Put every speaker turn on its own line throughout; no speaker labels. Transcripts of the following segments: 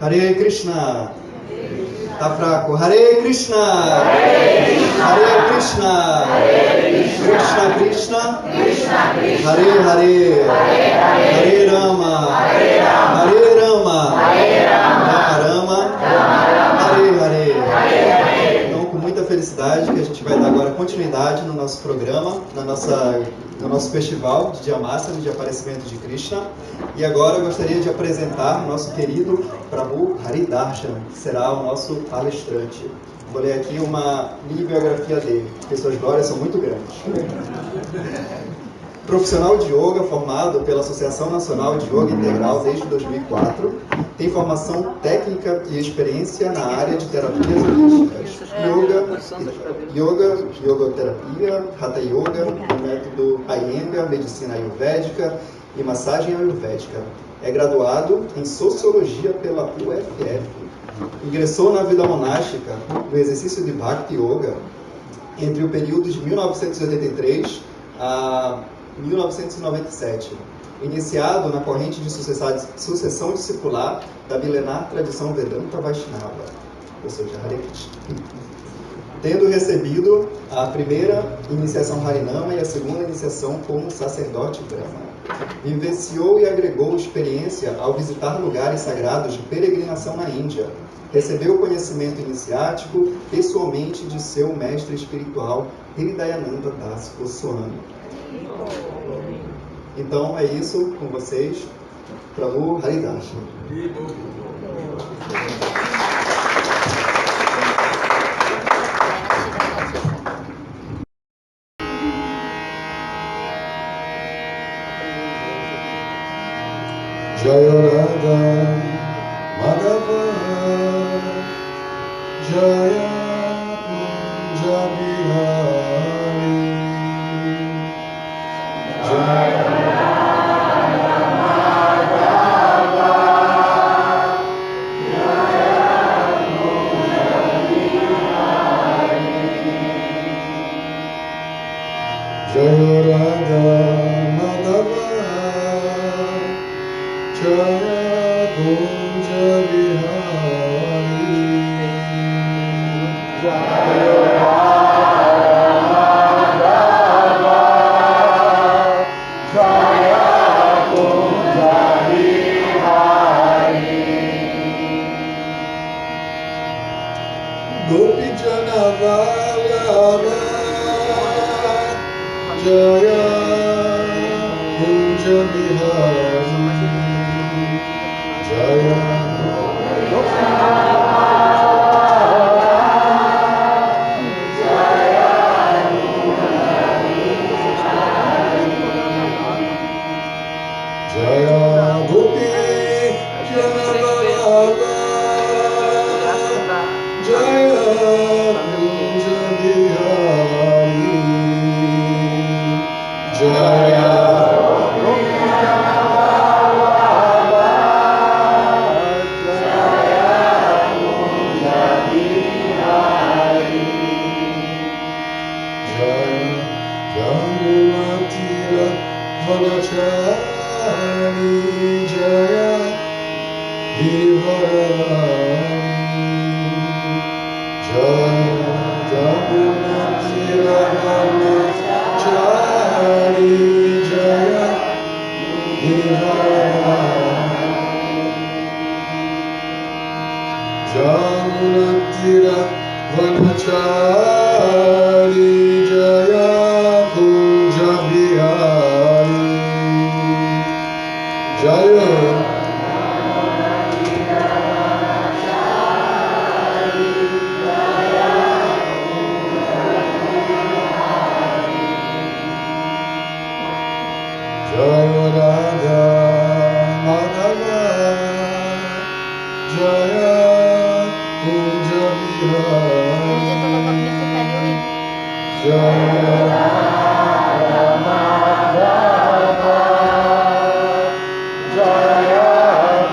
Hare Krishna. Tá fraco. Hare Krishna. Hare Krishna. Krishna Krishna. Hare Hare. Hare Rama. Hare Rama. Rama Rama. Hare Hare. Então, com muita felicidade que a gente vai dar agora continuidade no nosso programa, no nosso festival de Diamássana, de aparecimento de Krishna. E agora eu gostaria de apresentar o nosso querido Prabhu Haridarshan, que será o nosso palestrante. Vou ler aqui uma mini biografia dele, porque suas glórias são muito grandes. Profissional de yoga formado pela Associação Nacional de Yoga Integral desde 2004, tem formação técnica e experiência na área de terapias holísticas, yogoterapia, Hatha Yoga, o método Iyengar, medicina ayurvédica e massagem ayurvédica. É graduado em Sociologia pela UFF. Ingressou na vida monástica no exercício de Bhakti Yoga entre o período de 1983 a 1997, iniciado na corrente de sucessão discipular da milenar tradição Vedanta Vaishnava, ou seja, Hare Krishna. Tendo recebido a primeira iniciação Harinama e a segunda iniciação como sacerdote Brahma. Vivenciou e agregou experiência ao visitar lugares sagrados de peregrinação na Índia. Recebeu conhecimento iniciático pessoalmente de seu mestre espiritual, Hridayananda Das Goswami. Então é isso com vocês, Prabhu Haridarshan.
Jaya Radha Madhava Jaya Kunja Bihari Jaya Radha Madhava Jaya Kunja Bihari Jaya Radha Madhava Jaya Kunja Bihari Jaya Radha Jaya Kunja Bihari Gopi Jana Vallabha Jaya Kunja Bihari Jaya Jaya Gopi Jana Vallabha Jaya Kunja Bihari Jaya Vanachari Jaya Givarani Jaya Jagunatira Vanachari Jaya Givarani Jagunatira Vanachari Jaya Kunja Bihari Jaya Jaya Radha Madhava Jaya Kunja Bihari Jaya Radha Madhava Jaya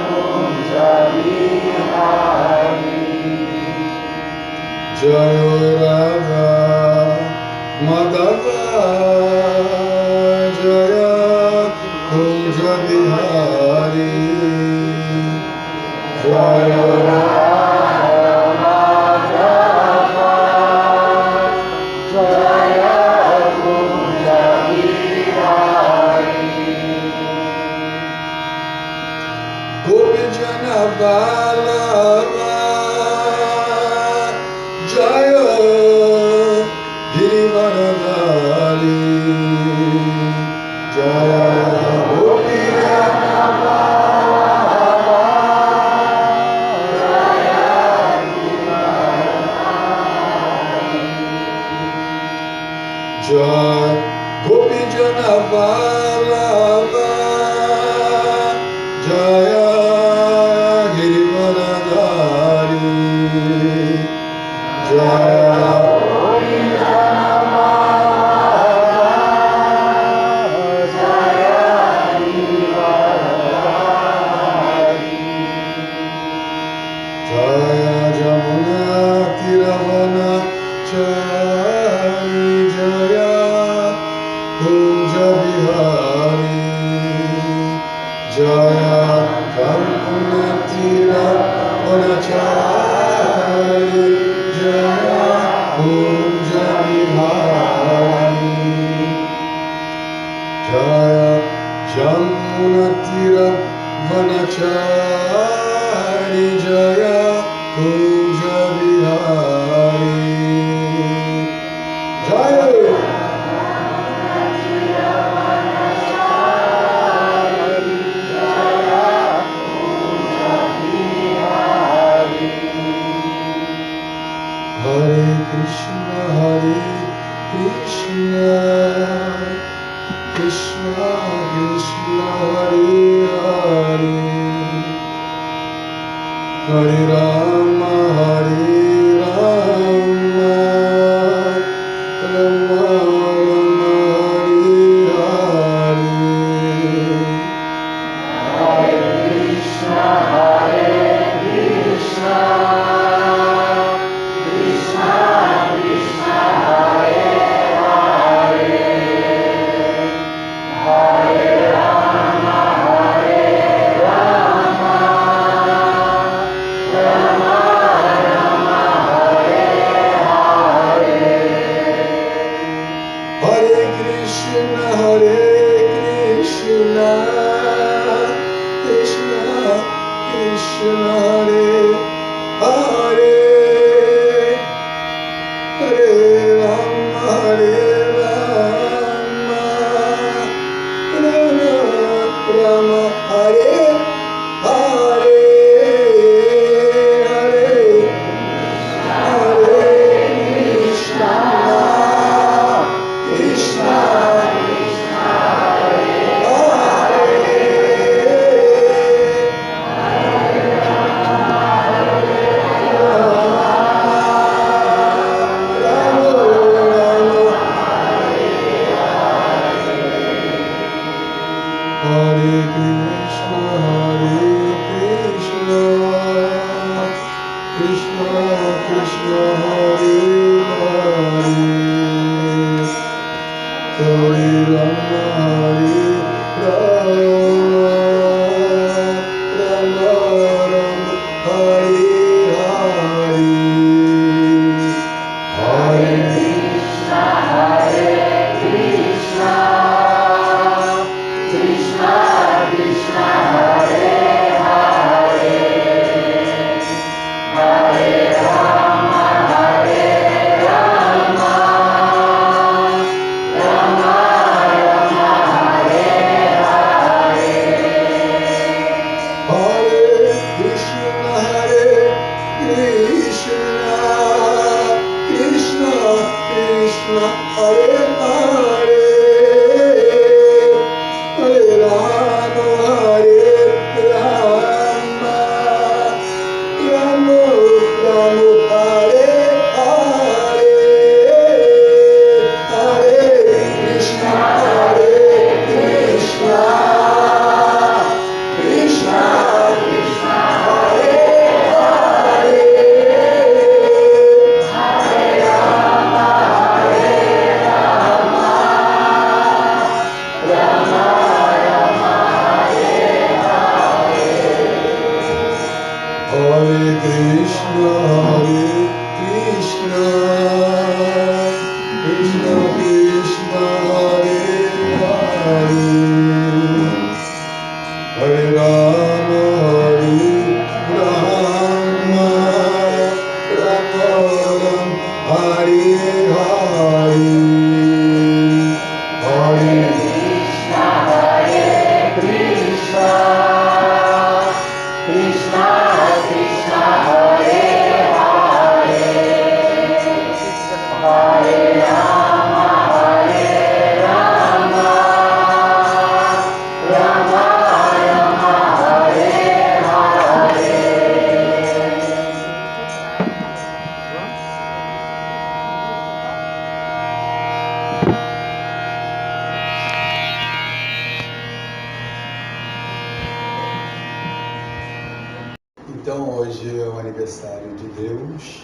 Kunja Bihari Jaya Radha Madhava Jaya Kunja Bihari Hare Hare Krishna, Krishna Krishna, Hare Hare, Hare Rama, Rama, Rama Rama, Hare Hare, Hare
Krishna, Krishna Krishna, Hare Hare, Hare Rama, Rama Rama, Hare Hare.
Então hoje é o aniversário de Deus.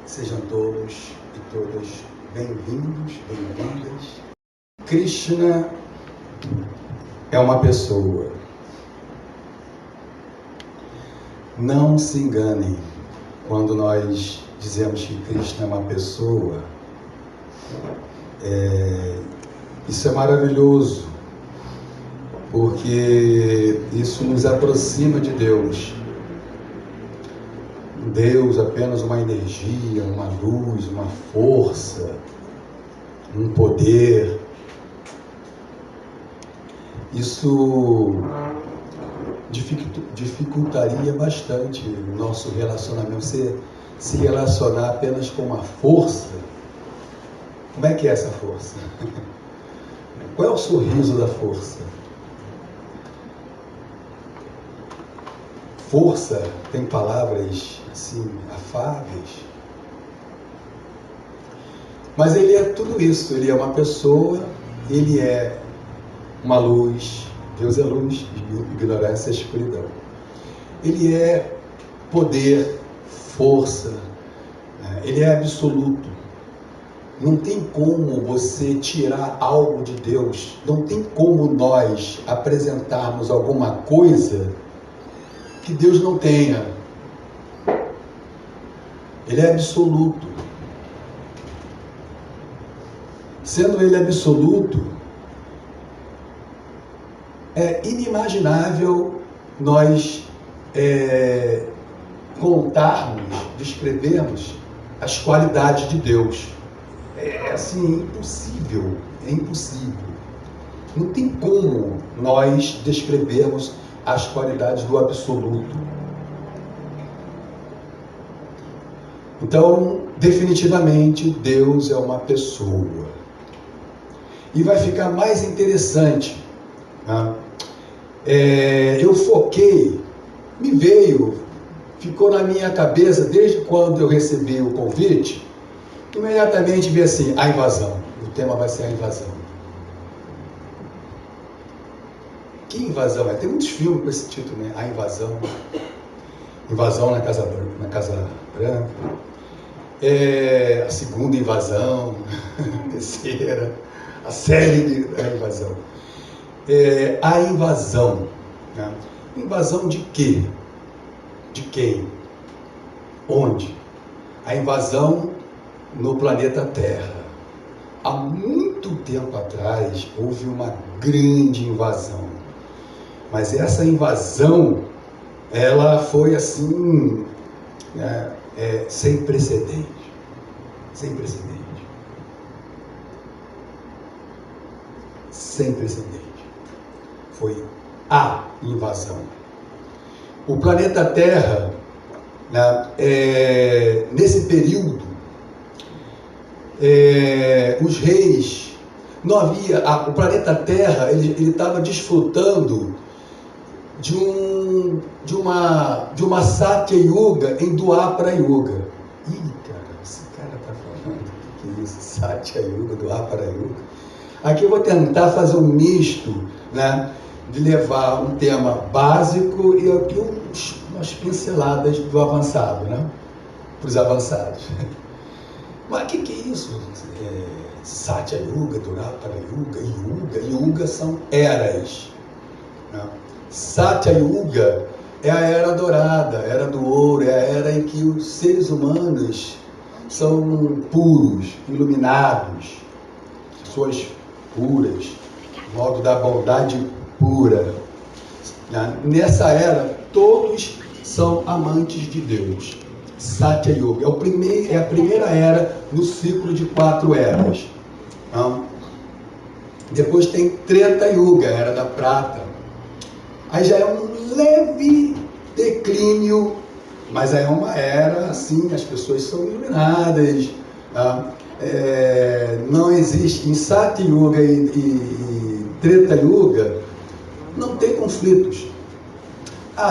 Sejam todos e todas bem-vindos, bem-vindas. Krishna é uma pessoa. Não se enganem quando nós dizemos que Krishna é uma pessoa. Isso é maravilhoso, porque isso nos aproxima de Deus. Deus apenas uma energia, uma luz, uma força, um poder. Isso dificultaria bastante o nosso relacionamento. Você se relacionar apenas com uma força. Como é que é essa força? Qual é o sorriso da força? Força tem palavras assim, afáveis. Mas ele é tudo isso. Ele é uma pessoa, ele é uma luz. Deus é luz, ignorância é escuridão. Ele é poder, força. Ele é absoluto. Não tem como você tirar algo de Deus. Não tem como nós apresentarmos alguma coisa que Deus não tenha. Ele é absoluto. Sendo ele absoluto, é inimaginável nós contarmos, descrevermos as qualidades de Deus. É assim, impossível, é impossível. Não tem como nós descrevermos as qualidades do absoluto. Então, definitivamente, Deus é uma pessoa. E vai ficar mais interessante. Tá? Eu foquei, ficou na minha cabeça desde quando eu recebi o convite, imediatamente vi assim, a invasão. O tema vai ser a invasão. Que invasão? Tem muitos filmes com esse título, né? A invasão. Invasão na Casa Branca. A segunda invasão. A terceira. A série da invasão. A invasão. Né? Invasão de quê? De quem? Onde? A invasão no planeta Terra. Há muito tempo atrás houve uma grande invasão. Mas essa invasão, ela foi assim, sem precedente. Sem precedente. Sem precedente. Foi a invasão. O planeta Terra, nesse período, os reis, não havia, o planeta Terra, ele estava desfrutando de uma Satya Yuga em Dwapara Yuga. Ih, cara, esse cara tá falando que isso, Satya Yuga, Dwapara Yuga. Aqui eu vou tentar fazer um misto, né, de levar um tema básico e aqui umas pinceladas do avançado, né, para os avançados. Mas o que é isso? Satya Yuga, Dwapara Yuga, Yuga são eras. Né? Satya Yuga é a era dourada, a era do ouro, é a era em que os seres humanos são puros, iluminados, pessoas puras, modo da bondade pura. Nessa era, todos são amantes de Deus. Satya Yuga é a primeira era no ciclo de 4 eras. Depois tem Treta Yuga, a era da prata. Aí já é um leve declínio, mas é uma era assim, as pessoas são iluminadas. Não existe, em Satya Yuga e Treta Yuga, não tem conflitos.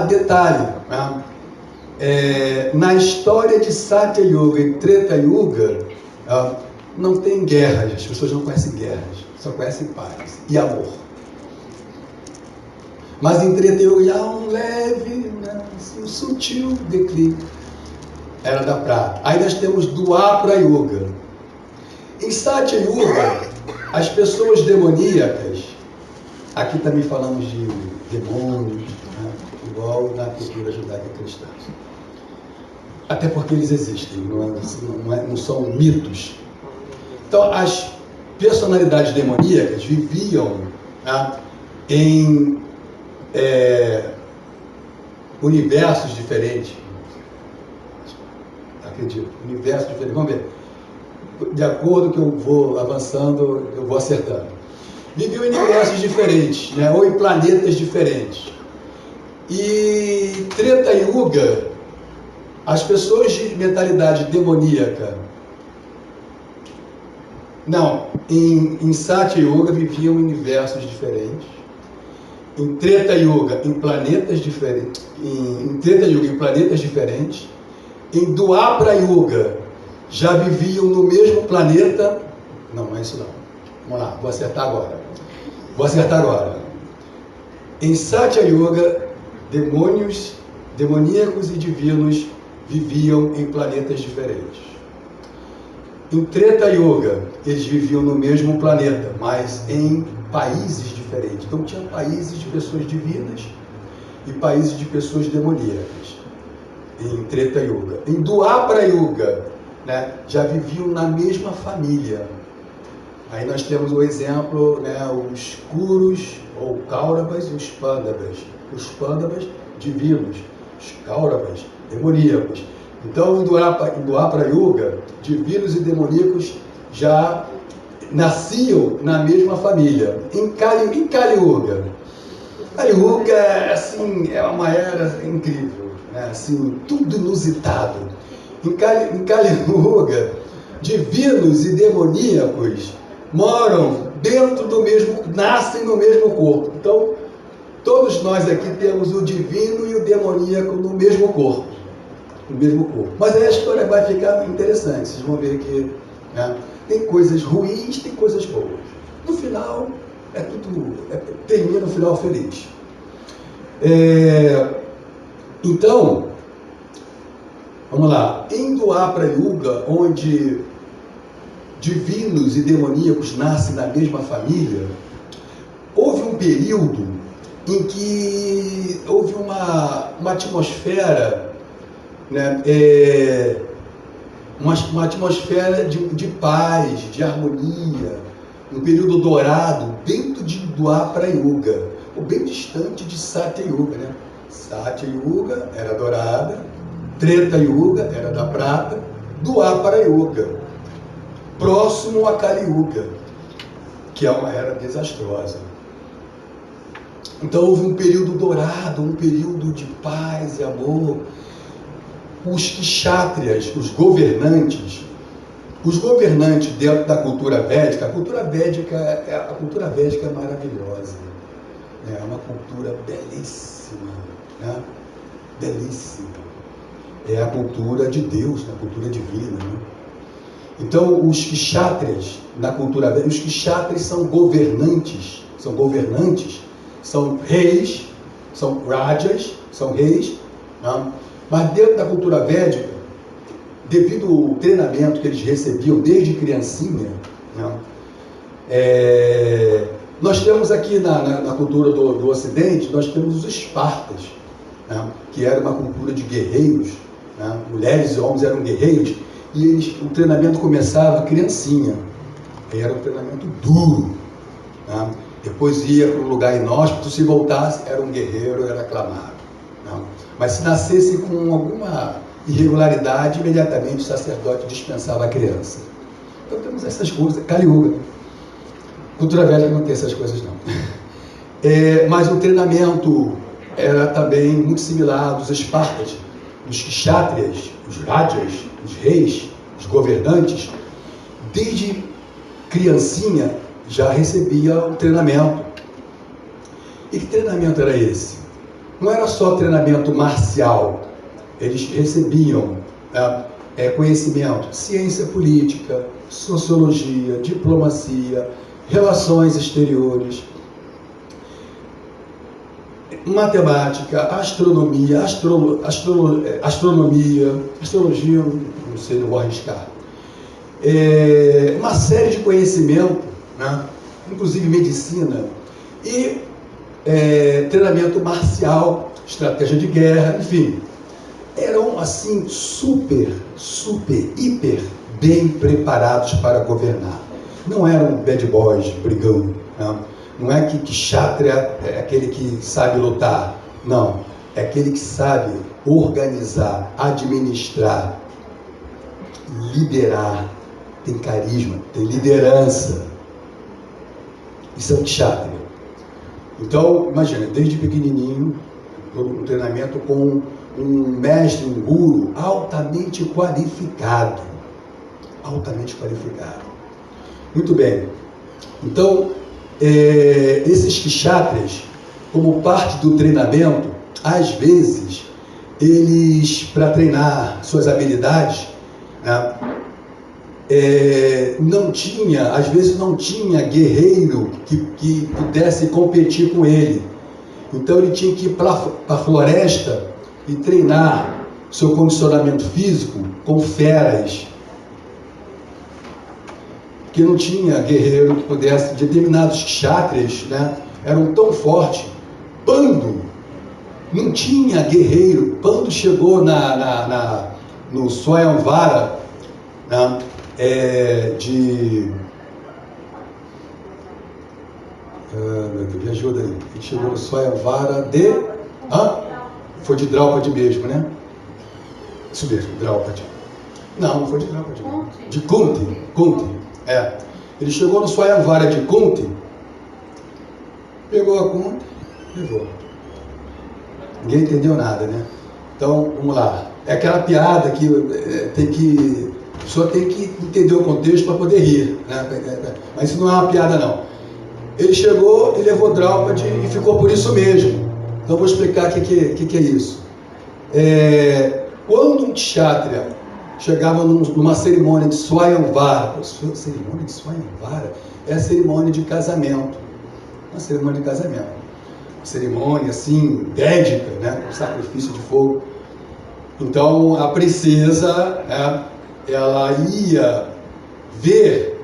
Detalhe, na história de Satya Yuga e Treta Yuga, não tem guerras, as pessoas não conhecem guerras, só conhecem paz e amor. Mas em Treta Yuga há um leve, um sutil declínio. Era da prata. Aí nós temos Dwapara Yuga. Em Satya Yuga, as pessoas demoníacas, aqui também falamos de demônios, igual na cultura judaica cristã. Até porque eles existem, não são mitos. Então, as personalidades demoníacas viviam em universos diferentes. Acredito, universos diferentes. Vamos ver. De acordo que eu vou avançando, eu vou acertando. Viviam em universos diferentes, ou em planetas diferentes. E Treta Yuga, as pessoas de mentalidade demoníaca, em Satya Yuga viviam em universos diferentes. Em Treta Yuga, em planetas diferentes. Em Treta Yuga, em planetas diferentes. Em Dwapara Yuga, já viviam no mesmo planeta. Não é isso não. Vamos lá, vou acertar agora. Em Satya Yuga, demônios, demoníacos e divinos viviam em planetas diferentes. Em Treta Yuga, eles viviam no mesmo planeta, mas em países diferentes. Então tinha países de pessoas divinas e países de pessoas demoníacas. Em Treta Yuga. Em Dwapara Yuga, já viviam na mesma família. Aí nós temos o exemplo, os Kurus, ou Kauravas e os Pandavas. Os Pandavas divinos, os Kauravas demoníacos. Então, em Dwapara Yuga, divinos e demoníacos já nasciam na mesma família. Em Kali Yuga, é uma era incrível, tudo inusitado. Em Kali Yuga, divinos e demoníacos moram dentro do mesmo, nascem no mesmo corpo. Então, todos nós aqui temos o divino e o demoníaco no mesmo corpo. Mas aí a história vai ficar interessante. Vocês vão ver que tem coisas ruins, tem coisas boas. No final, termina no final feliz. Então, vamos lá. Em Dwapara Yuga, onde divinos e demoníacos nascem na mesma família, houve um período em que houve uma atmosfera, uma atmosfera de paz, de harmonia, um período dourado dentro de Dwapara Yuga, ou bem distante de Satya Yuga. Satya Yuga era dourada, Treta Yuga era da prata, Dwapara Yuga, próximo a Kali Yuga, que é uma era desastrosa. Então houve um período dourado, um período de paz e amor. Os kshatriyas, os governantes dentro da cultura védica, a cultura védica é maravilhosa, é uma cultura belíssima, belíssima. É a cultura de Deus, a cultura divina. Então, os kshatriyas na cultura védica, os kshatriyas são governantes, são reis, são rajas, são reis. Mas dentro da cultura védica, devido ao treinamento que eles recebiam desde criancinha, Nós temos aqui na cultura do Ocidente, nós temos os espartas, né? Que era uma cultura de guerreiros, né? Mulheres e homens eram guerreiros, e o treinamento começava criancinha, aí era um treinamento duro, né? Depois ia para um lugar inóspito, se voltasse, era um guerreiro, era aclamado, né? Mas se nascesse com alguma irregularidade, imediatamente o sacerdote dispensava a criança. Então temos essas coisas, Kali Yuga. Cultura velha não tem essas coisas não. Mas o treinamento era também muito similar dos espartas, dos kshatriyas, os rajas, os reis, os governantes. Desde criancinha já recebia o treinamento. E que treinamento era esse? Não era só treinamento marcial. Eles recebiam conhecimento, ciência política, sociologia, diplomacia, relações exteriores, matemática, astronomia, astrologia, não sei, não vou arriscar. Uma série de conhecimento, né? Inclusive medicina, e treinamento marcial, estratégia de guerra, enfim. Eram assim super, hiper bem preparados para governar. Não eram bad boys, brigão, né? Não é que kshatriya é aquele que sabe lutar, não, é aquele que sabe organizar, administrar, liderar, tem carisma, tem liderança. Isso é o kshatriya. Então, imagina, desde pequenininho, um treinamento com um mestre, um guru altamente qualificado. Altamente qualificado. Muito bem. Então, esses kshatriyas, como parte do treinamento, às vezes, eles, para treinar suas habilidades, né, às vezes não tinha guerreiro que pudesse competir com ele. Então ele tinha que ir para a floresta e treinar seu condicionamento físico com feras, que não tinha guerreiro que pudesse. Determinados kshatriyas, né, eram tão fortes. Pando não tinha guerreiro. Pando chegou no Swayamvara, né, meu Deus, me ajuda aí. Ele chegou no Swayamvara foi de Draupadi mesmo, né? Isso mesmo, Draupadi. Não foi de Draupadi. De Kunti. Ele chegou no Swayamvara de Kunti, pegou a Kunti, levou. Ninguém entendeu nada, né? Então, vamos lá. É aquela piada que a pessoa tem que entender o contexto para poder rir, né? Mas isso não é uma piada, não. Ele chegou e levou Draupadi e ficou por isso mesmo. Então, vou explicar o que é isso. Quando um kshatriya chegava numa cerimônia de Swayamvara, cerimônia de Swayamvara é a cerimônia de casamento. Uma cerimônia de casamento. Uma cerimônia, assim, védica, né? Um sacrifício de fogo. Então, a princesa, né, ela ia ver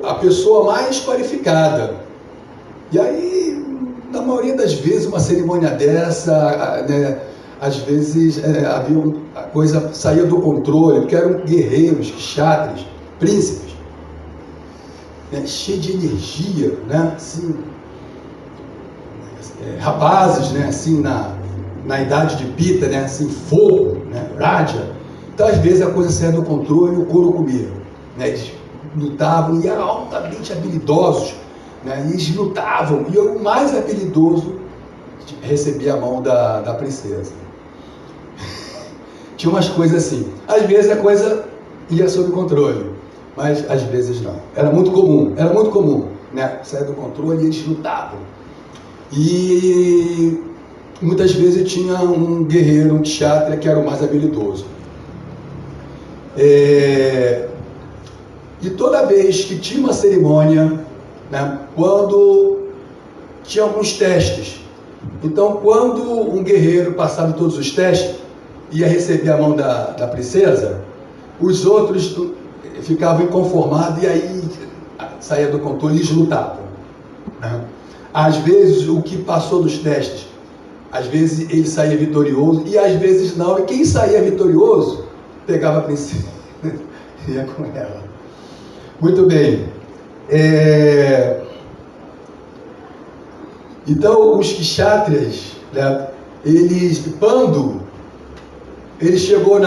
a pessoa mais qualificada. E aí, na maioria das vezes, uma cerimônia dessa, né, às vezes a coisa saía do controle, porque eram guerreiros, kshatriyas, príncipes, né, cheios de energia, né, assim, rapazes, né, assim, na idade de Pita, né, assim, fogo, né, Raja. Então, às vezes, a coisa saía do controle e o couro comia, né, eles lutavam e eram altamente habilidosos, né, e eles lutavam, e o mais habilidoso recebia a mão da princesa. Tinha umas coisas assim. Às vezes a coisa ia sob controle, mas às vezes não. Era muito comum, né? Saia do controle e eles lutavam. E muitas vezes tinha um guerreiro, um kshatriya, que era o mais habilidoso. E toda vez que tinha uma cerimônia, né, quando tinha alguns testes, então quando um guerreiro passava todos os testes, ia receber a mão da princesa, os outros ficavam inconformados e aí saía do controle e eles lutavam, né? Às vezes, o que passou dos testes, às vezes ele saía vitorioso e às vezes não. E quem saía vitorioso, pegava a princesa e ia com ela. Muito bem. Então, os kshatriyas, né, Pandu, ele chegou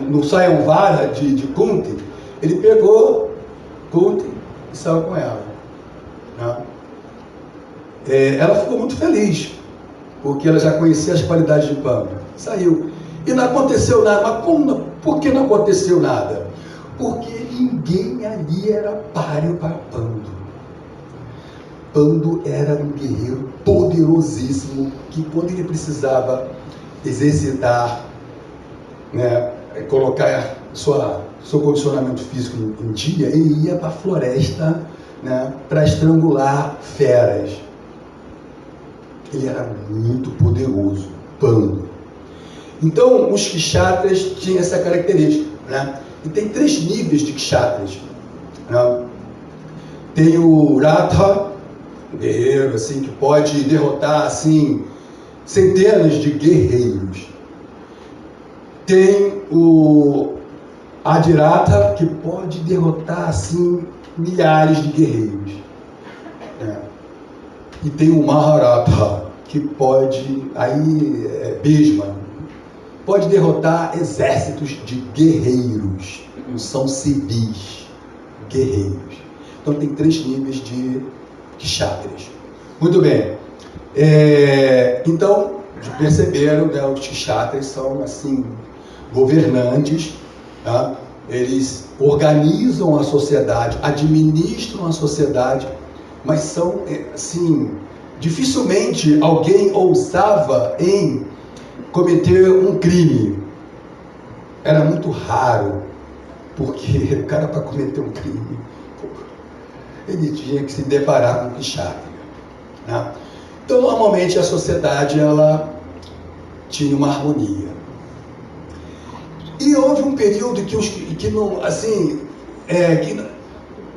no Sayamvara de Kunti, ele pegou Kunti e saiu com ela, né? Ela ficou muito feliz, porque ela já conhecia as qualidades de Pandu. Saiu. E não aconteceu nada. Mas por que não aconteceu nada? Porque ninguém ali era páreo para Pandu. Pandu era um guerreiro poderosíssimo, que quando ele precisava exercitar, né, colocar seu condicionamento físico em dia, ele ia para a floresta, né, para estrangular feras. Ele era muito poderoso, Pandu. Então, os kshatriyas tinham essa característica, né? E tem 3 níveis de kshatriyas, né? Tem o Ratha, um guerreiro assim, que pode derrotar assim, centenas de guerreiros. Tem o Adhiratha, que pode derrotar assim, milhares de guerreiros, né? E tem o Maharatha, que pode, Bhishma, pode derrotar exércitos de guerreiros, não são civis, guerreiros. Então tem 3 níveis de kshatriyas. Muito bem. Então, perceberam, né, os kshatriyas são assim, governantes, tá? Eles organizam a sociedade, administram a sociedade, mas são, assim, dificilmente alguém ousava em cometer um crime. Era muito raro, porque o cara, para cometer um crime, ele tinha que se deparar com o kshatriya, né? Então, normalmente, a sociedade, ela tinha uma harmonia. E houve um período que não, assim, que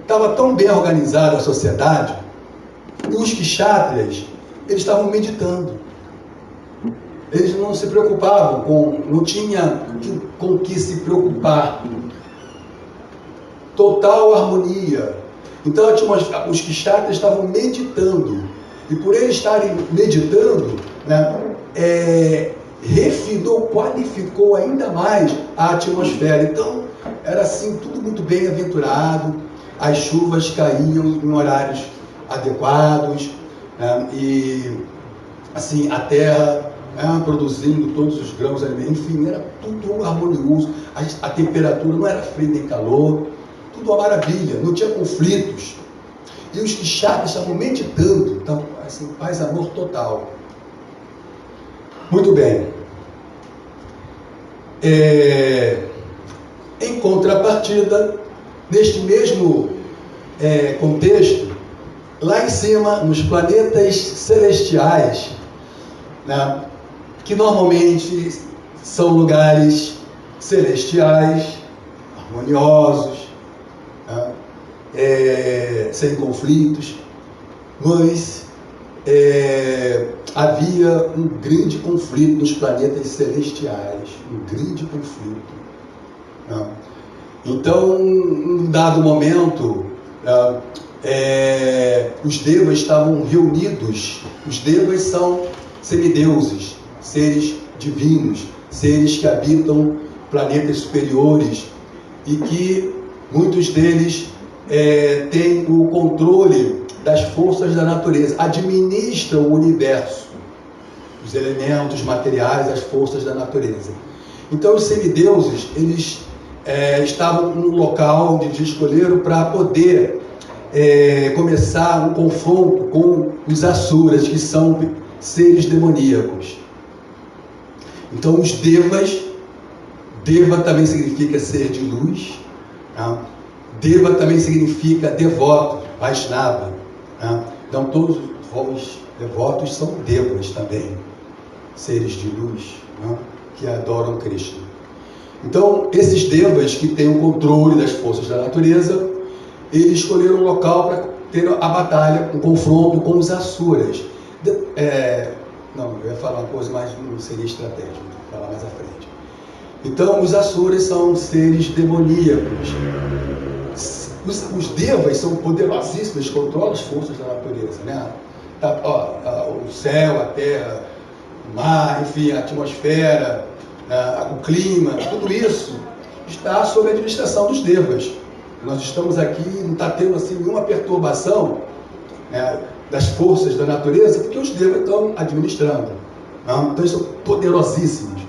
estava tão bem organizada a sociedade, e os kshatriyas, eles estavam meditando. Eles não se preocupavam não tinha com o que se preocupar. Total harmonia. Então, os kshatriyas estavam meditando. E por eles estarem meditando, né, refinou, qualificou ainda mais a atmosfera. Então, era assim, tudo muito bem aventurado. As chuvas caíam em horários adequados, né, e assim, a terra, né, produzindo todos os grãos, enfim, era tudo harmonioso. A temperatura não era frio nem calor, tudo uma maravilha, não tinha conflitos. E os kshatriyas estavam meditando, então, assim, paz, amor total. Muito bem. Em contrapartida, neste mesmo contexto, lá em cima, nos planetas celestiais, né, que normalmente são lugares celestiais, harmoniosos, né, sem conflitos, mas havia um grande conflito nos planetas celestiais, um grande conflito, né? Então, num dado momento, os devas estavam reunidos. Os devas são semideuses, seres divinos, seres que habitam planetas superiores e que muitos deles têm o controle das forças da natureza, administram o universo, os elementos materiais, as forças da natureza. Então, os semideuses, eles estavam num local onde escolheram para poder começar um confronto com os asuras, que são seres demoníacos. Então, os devas, deva também significa ser de luz, tá? Deva também significa devoto, Vaishnava, tá? Então, todos os devotos são devas também, seres de luz, né, que adoram Krishna. Então, esses devas que têm o controle das forças da natureza, eles escolheram um local para ter a batalha, um confronto com os Asuras. Não, eu ia falar uma coisa, mas não seria estratégico, vou falar mais à frente. Então, os Asuras são seres demoníacos. Os Devas são poderosíssimos, eles controlam as forças da natureza, né? O céu, a terra, o mar, enfim, a atmosfera, o clima, tudo isso está sob a administração dos Devas. Nós estamos aqui, não está tendo assim nenhuma perturbação, né, das forças da natureza, porque os Devas estão administrando. Então eles são poderosíssimos.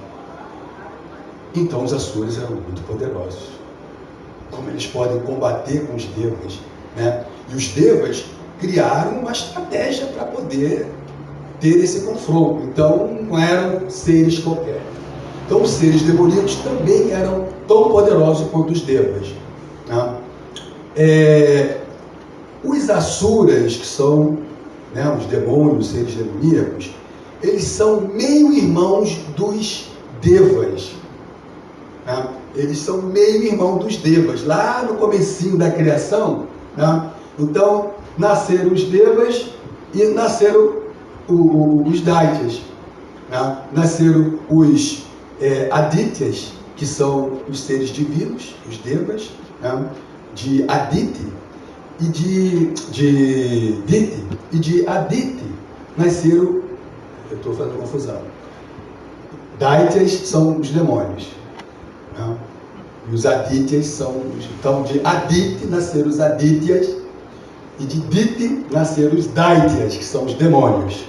Então os Asuras eram muito poderosos. Como eles podem combater com os Devas, né? E os Devas criaram uma estratégia para poder ter esse confronto. Então não eram seres qualquer. Então os seres demoníacos também eram tão poderosos quanto os Devas, né? Os Asuras, que são, né, os demônios, os seres demoníacos, eles são meio-irmãos dos Devas, né? Eles são meio-irmão dos Devas, lá no comecinho da criação, né? Então nasceram os Devas e nasceram os Daityas, né? Nasceram os Adityas, que são os seres divinos, os Devas, né? De Aditi e de Diti e de Aditi nasceram, eu estou fazendo confusão, Daityas são os demônios, né? E os Adityas são então de Aditi nasceram os Adityas e de Diti nasceram os Daityas, que são os demônios.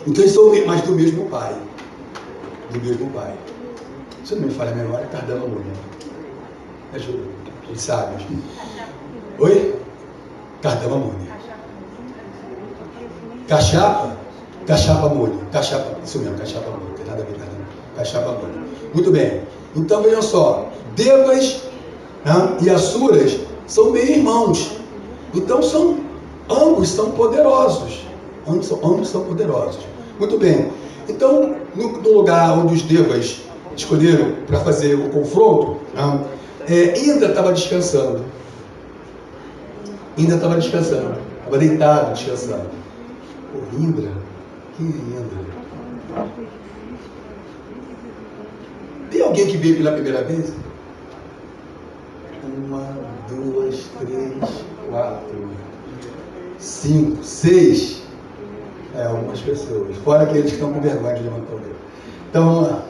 Então eles são mais do mesmo pai. Do mesmo pai. Se não me falha a memória, Kardama Muni. Ajuda, os sábios. Oi? Kardama Muni. Cachapa? Cachapa Muni. Cachapa, isso mesmo, Cachapa Muni. Não tem nada a ver com Kardama. Cachapa Muni. Muito bem. Então vejam só. Devas, né, e Asuras são meio-irmãos. Então ambos são poderosos. Ambos são poderosos. Muito bem. Então, no lugar onde os Devas escolheram para fazer o confronto, né, Indra estava descansando. Indra estava deitado, descansando. Pô, Indra? Quem é Indra? Tem alguém que veio pela primeira vez? 1, 2, 3, 4, 5, 6. Algumas pessoas. Fora aqueles que estão com vergonha de levantar o dedo. Então, vamos lá.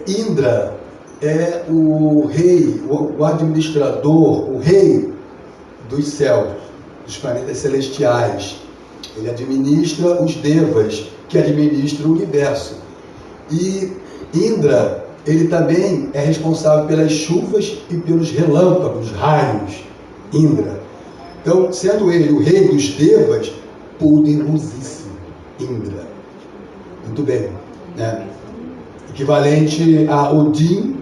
Indra é o rei, o administrador, o rei dos céus, dos planetas celestiais. Ele administra os Devas, que administram o universo. E Indra, ele também é responsável pelas chuvas e pelos relâmpagos, raios. Indra. Então, sendo ele o rei dos Devas, poderosíssimo, Indra. Muito bem, né? Equivalente a Odin,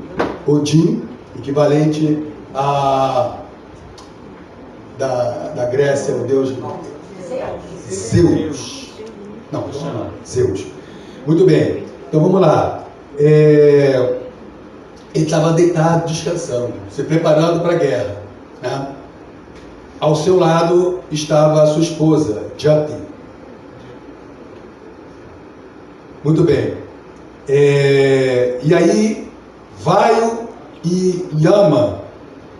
equivalente a da Grécia, o deus Zeus. Não, Zeus. Muito bem, então vamos lá. Ele estava deitado, descansando, se preparando para a guerra, né? Ao seu lado estava a sua esposa, Jati. Muito bem. E aí, Vayu e Yama.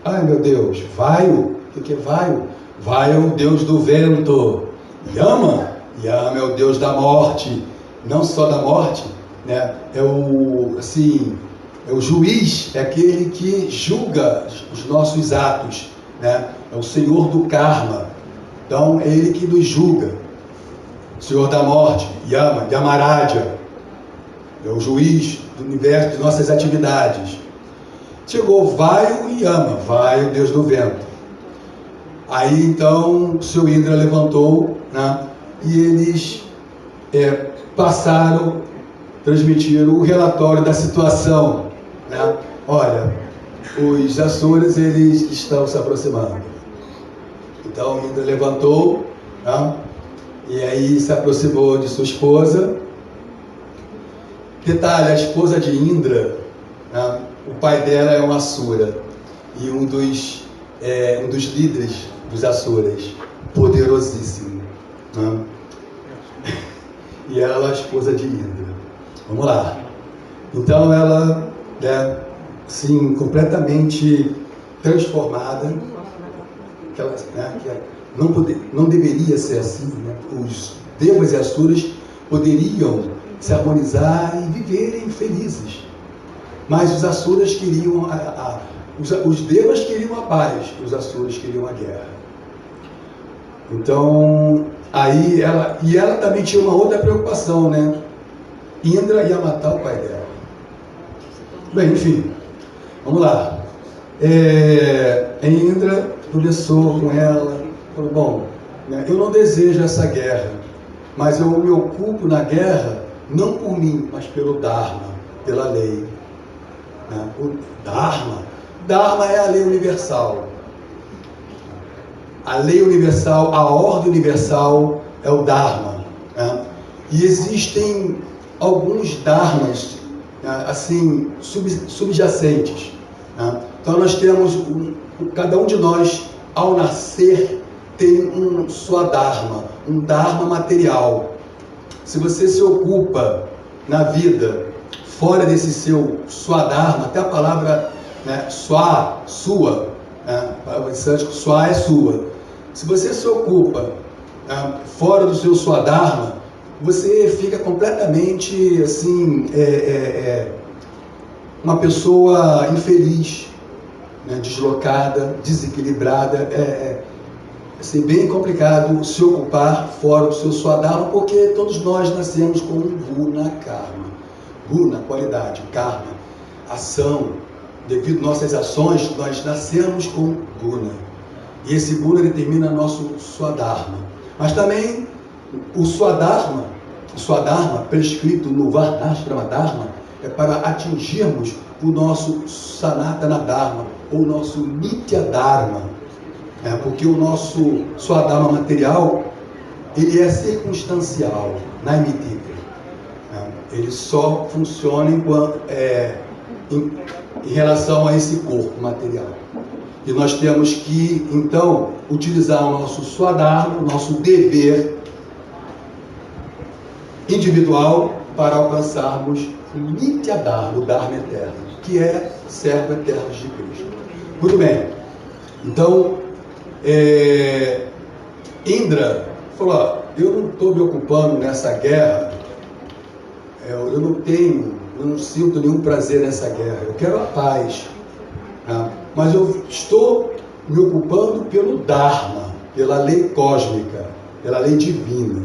Ai, meu Deus, Vayu? O que é Vayu? Vayu é o deus do vento. Yama é o deus da morte. Não só da morte, né? É o juiz, é aquele que julga os nossos atos, né? É o Senhor do Karma. Então é ele que nos julga. Senhor da morte, Yamaraja, é o juiz do universo, de nossas atividades. Chegou Vayu e Yama, Vayu, Deus do vento. Aí então o seu Indra levantou, né? E eles transmitiram o relatório da situação, né? Olha, os Asuras, eles estão se aproximando. Então Indra levantou, né? E aí se aproximou de sua esposa. Detalhe, a esposa de Indra, né? o pai dela é um Asura e um dos líderes dos Asuras, poderosíssimo, né? E ela é a esposa de Indra. Vamos lá. Então ela, né, assim, completamente transformada, que ela, né, que não deveria ser assim, né? Os devas e asuras poderiam se harmonizar e viverem felizes, mas os asuras queriam os devas queriam a paz, os asuras queriam a guerra. Então aí ela também tinha uma outra preocupação, né? Indra ia matar o pai dela. Bem, enfim, vamos lá. Indra conversou com ela, falou: bom, né, eu não desejo essa guerra, mas eu me ocupo na guerra não por mim, mas pelo Dharma, pela lei. Né? O Dharma é a lei universal. A lei universal, a ordem universal é o Dharma. Né? E existem alguns Dharmas, né, assim, subjacentes. Né? Então nós temos, cada um de nós, ao nascer, tem um Swadharma, um Dharma material. Se você se ocupa na vida fora desse seu Swadharma, até a palavra, né, sua, né, sua é sua. Se você se ocupa, né, fora do seu Swadharma, você fica completamente assim, uma pessoa infeliz, né, deslocada, desequilibrada. Assim, bem complicado se ocupar fora do seu Swadharma, porque todos nós nascemos com um Guna Karma. Guna, qualidade, Karma, ação. Devido às nossas ações, nós nascemos com Guna. E esse Guna determina nosso Swadharma. Mas também o Swadharma prescrito no Varnashrama Dharma, é para atingirmos o nosso Sanatana Dharma, ou o nosso Nitya Dharma. Porque o nosso Swadharma material, ele é circunstancial, naimitika. Ele só funciona em relação a esse corpo material. E nós temos que, então, utilizar o nosso Swadharma, o nosso dever individual, para alcançarmos o Nitya Dharma, o Dharma eterno, que é servo eterno de Cristo. Muito bem. Então, Indra falou: ó, eu não estou me ocupando nessa guerra, eu não sinto nenhum prazer nessa guerra, eu quero a paz, né? Mas eu estou me ocupando pelo Dharma, pela lei cósmica, pela lei divina.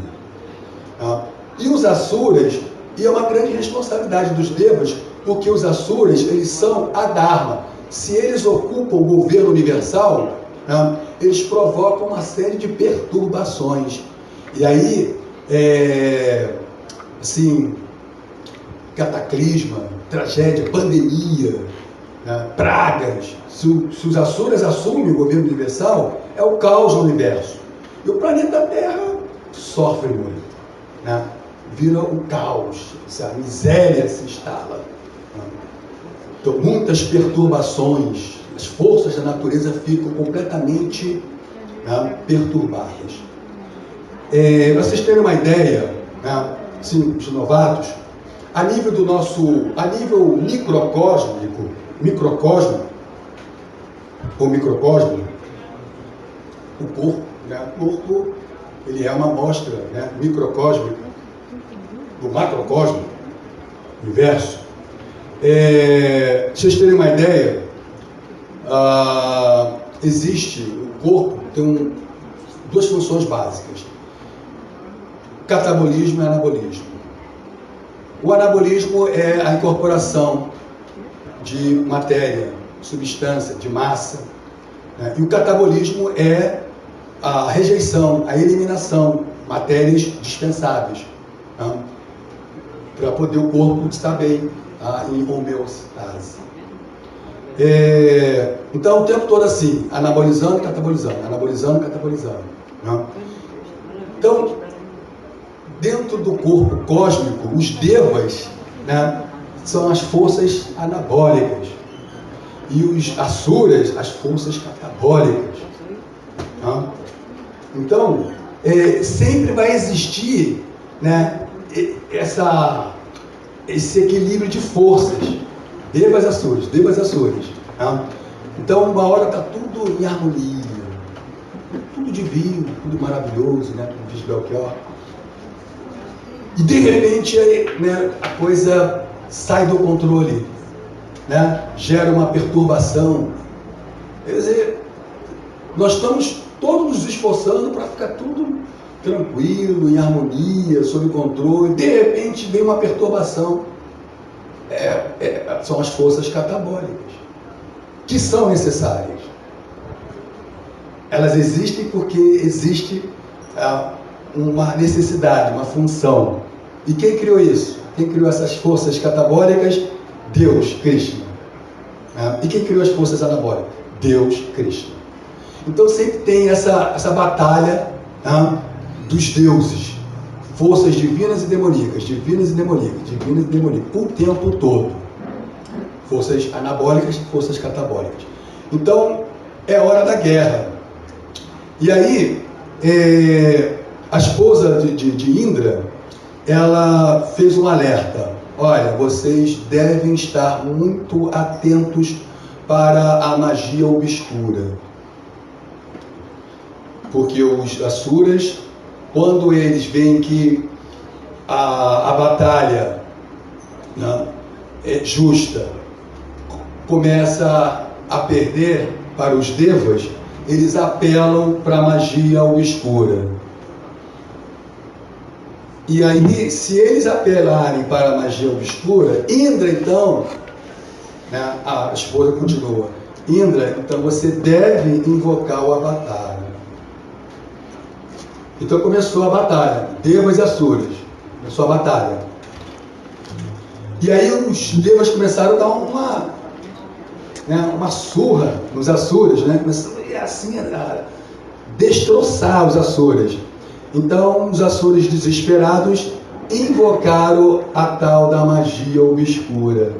Né? E os Asuras, e é uma grande responsabilidade dos Devas, porque os Asuras, eles são a Dharma. Se eles ocupam o governo universal, né, eles provocam uma série de perturbações. E aí, assim, cataclisma, tragédia, pandemia, né, pragas. Se os Asuras assumem o governo universal, é o caos no universo. E o planeta Terra sofre muito, né? Vira um caos, a miséria se instala. Né? Então, muitas perturbações, as forças da natureza ficam completamente, né, perturbadas. Para vocês terem uma ideia, né, assim, os novatos, a nível microcósmico ou microcosmo, o corpo, né, o corpo, ele é uma amostra, né, microcósmica do macrocosmo, universo. Se vocês terem uma ideia, existe, o corpo tem duas funções básicas: catabolismo e anabolismo. O anabolismo é a incorporação de matéria, substância, de massa, né? E o catabolismo é a rejeição, a eliminação, matérias dispensáveis, né? Para poder o corpo estar bem, em homeostase. Então, o tempo todo assim, anabolizando e catabolizando, anabolizando e catabolizando. Né? Então, dentro do corpo cósmico, os devas, né, são as forças anabólicas. e os asuras, as forças catabólicas. Tá? Então, sempre vai existir, né, esse equilíbrio de forças, devas asuras. Tá? Então, uma hora está tudo em harmonia, tudo divino, tudo maravilhoso, né, como diz Belchior. E de repente, né, a coisa sai do controle, né, gera uma perturbação. Quer dizer, nós estamos todos nos esforçando para ficar tudo tranquilo, em harmonia, sob controle. De repente vem uma perturbação. São as forças catabólicas, que são necessárias. Elas existem porque existe uma necessidade, uma função. E quem criou isso? Quem criou essas forças catabólicas? Deus, Krishna. E quem criou as forças anabólicas? Deus, Krishna. Então sempre tem essa batalha dos deuses, forças divinas e demoníacas, o tempo todo. Forças anabólicas, forças catabólicas. Então é hora da guerra. E aí a esposa de Indra, ela fez um alerta: olha, vocês devem estar muito atentos para a magia obscura, porque os asuras, quando eles veem que a batalha, né, é justa, começa a perder para os devas, eles apelam para a magia obscura. E aí, se eles apelarem para a magia obscura, Indra, então, né, a esposa continua: Indra, então você deve invocar o Avatar. Então começou a batalha, devas e asuras. Começou a batalha. E aí os devas começaram a dar uma surra nos asuras, né? Começaram assim a destroçar os asuras. Então os asuras, desesperados, invocaram a tal da magia obscura.